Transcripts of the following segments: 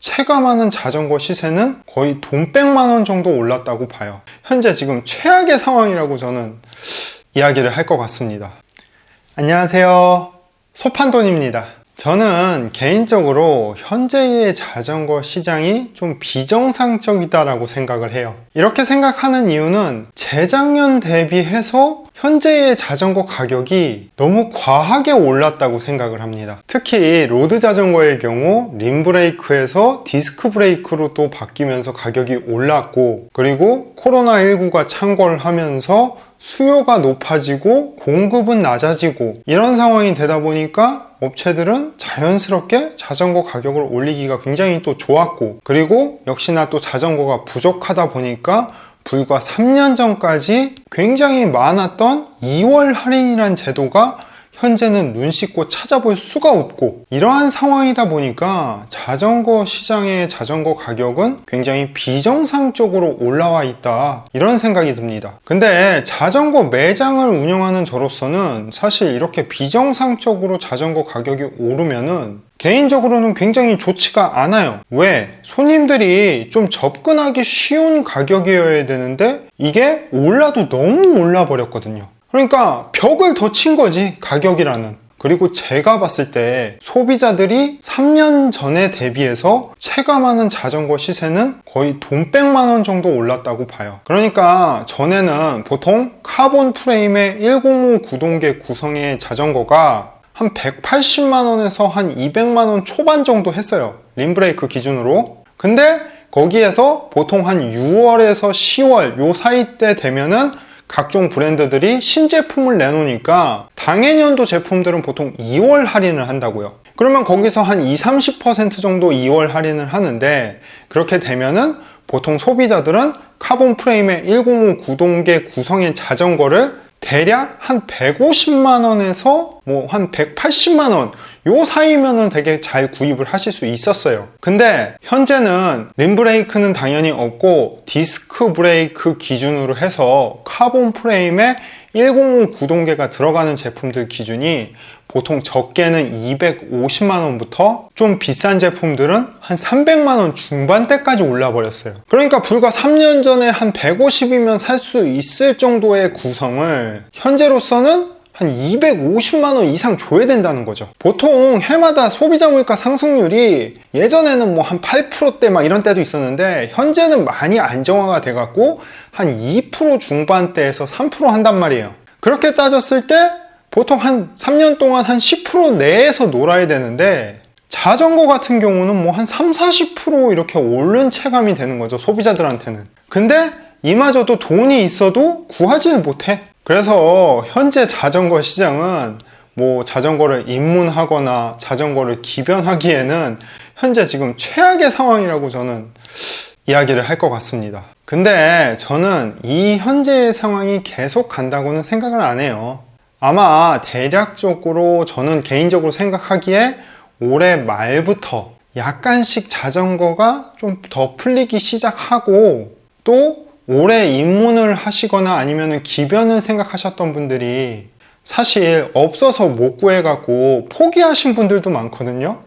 체감하는 자전거 시세는 거의 돈 100만 원 정도 올랐다고 봐요. 현재 지금 최악의 상황이라고 저는 이야기를 할 것 같습니다. 안녕하세요, 소판돈입니다. 저는 개인적으로 현재의 자전거 시장이 좀 비정상적이다라고 생각을 해요. 이렇게 생각하는 이유는 재작년 대비해서 현재의 자전거 가격이 너무 과하게 올랐다고 생각을 합니다. 특히 로드 자전거의 경우 림 브레이크에서 디스크 브레이크로 또 바뀌면서 가격이 올랐고, 그리고 코로나19가 창궐 하면서 수요가 높아지고 공급은 낮아지고, 이런 상황이 되다 보니까 업체들은 자연스럽게 자전거 가격을 올리기가 굉장히 또 좋았고, 그리고 역시나 또 자전거가 부족하다 보니까 불과 3년 전까지 굉장히 많았던 2월 할인이란 제도가 현재는 눈 씻고 찾아볼 수가 없고, 이러한 상황이다 보니까 자전거 시장의 자전거 가격은 굉장히 비정상적으로 올라와 있다, 이런 생각이 듭니다. 근데 자전거 매장을 운영하는 저로서는 사실 이렇게 비정상적으로 자전거 가격이 오르면은 개인적으로는 굉장히 좋지가 않아요. 왜? 손님들이 좀 접근하기 쉬운 가격이어야 되는데 이게 올라도 너무 올라 버렸거든요. 그러니까 벽을 더 친 거지, 가격이라는. 그리고 제가 봤을 때 소비자들이 3년 전에 대비해서 체감하는 자전거 시세는 거의 돈 100만 원 정도 올랐다고 봐요. 그러니까 전에는 보통 카본 프레임의 105 구동계 구성의 자전거가 한 180만 원에서 한 200만 원 초반 정도 했어요, 림브레이크 기준으로. 근데 거기에서 보통 한 6월에서 10월 요 사이 때 되면은 각종 브랜드들이 신제품을 내놓으니까 당해년도 제품들은 보통 2월 할인을 한다고요. 그러면 거기서 한 20-30% 정도 2월 할인을 하는데, 그렇게 되면은 보통 소비자들은 카본 프레임의 105 구동계 구성의 자전거를 대략 한 150만 원에서 뭐 한 180만 원 요 사이면은 되게 잘 구입을 하실 수 있었어요. 근데 현재는 림 브레이크는 당연히 없고 디스크 브레이크 기준으로 해서 카본 프레임에 105 구동계가 들어가는 제품들 기준이 보통 적게는 250만 원부터 좀 비싼 제품들은 한 300만 원 중반대까지 올라 버렸어요. 그러니까 불과 3년 전에 한 150이면 살 수 있을 정도의 구성을 현재로서는 한 250만 원 이상 줘야 된다는 거죠. 보통 해마다 소비자 물가 상승률이 예전에는 뭐 한 8%대 막 이런 때도 있었는데 현재는 많이 안정화가 돼갖고 한 2% 중반대에서 3% 한단 말이에요. 그렇게 따졌을 때 보통 한 3년 동안 한 10% 내에서 놀아야 되는데 자전거 같은 경우는 뭐 한 30-40% 이렇게 오른 체감이 되는 거죠, 소비자들한테는. 근데 이마저도 돈이 있어도 구하지는 못해. 그래서 현재 자전거 시장은 뭐 자전거를 입문하거나 자전거를 기변하기에는 현재 지금 최악의 상황이라고 저는 이야기를 할 것 같습니다. 근데 저는 이 현재의 상황이 계속 간다고는 생각을 안 해요. 아마 대략적으로 저는 개인적으로 생각하기에 올해 말부터 약간씩 자전거가 좀 더 풀리기 시작하고, 또 올해 입문을 하시거나 아니면 기변을 생각하셨던 분들이 사실 없어서 못 구해갖고 포기하신 분들도 많거든요.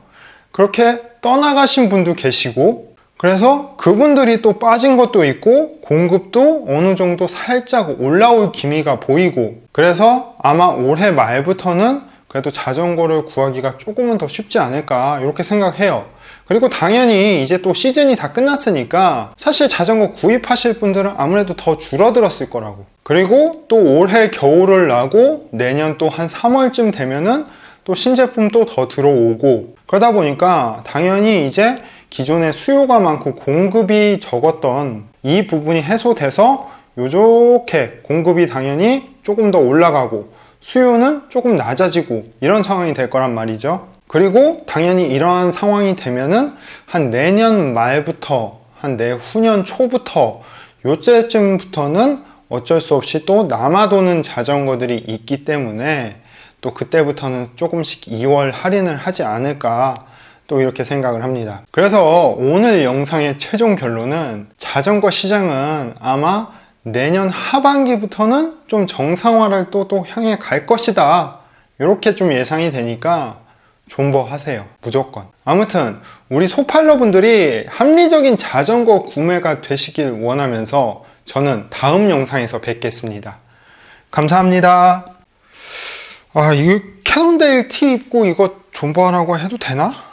그렇게 떠나가신 분도 계시고, 그래서 그분들이 또 빠진 것도 있고 공급도 어느 정도 살짝 올라올 기미가 보이고, 그래서 아마 올해 말부터는 그래도 자전거를 구하기가 조금은 더 쉽지 않을까 이렇게 생각해요. 그리고 당연히 이제 또 시즌이 다 끝났으니까 사실 자전거 구입하실 분들은 아무래도 더 줄어들었을 거라고. 그리고 또 올해 겨울을 나고 내년 또 한 3월쯤 되면은 또 신제품 또 더 들어오고, 그러다 보니까 당연히 이제 기존에 수요가 많고 공급이 적었던 이 부분이 해소돼서 요렇게 공급이 당연히 조금 더 올라가고 수요는 조금 낮아지고, 이런 상황이 될 거란 말이죠. 그리고 당연히 이러한 상황이 되면은 한 내년 말부터 한 내후년 초부터 요때쯤부터는 어쩔 수 없이 또 남아도는 자전거들이 있기 때문에 또 그때부터는 조금씩 2월 할인을 하지 않을까 또 이렇게 생각을 합니다. 그래서 오늘 영상의 최종 결론은 자전거 시장은 아마 내년 하반기부터는 좀 정상화를 또 향해 갈 것이다, 이렇게 좀 예상이 되니까 존버 하세요. 무조건. 아무튼 우리 소팔러분들이 합리적인 자전거 구매가 되시길 원하면서 저는 다음 영상에서 뵙겠습니다. 감사합니다. 이거 캐논데일 티 입고 이거 존버하라고 해도 되나?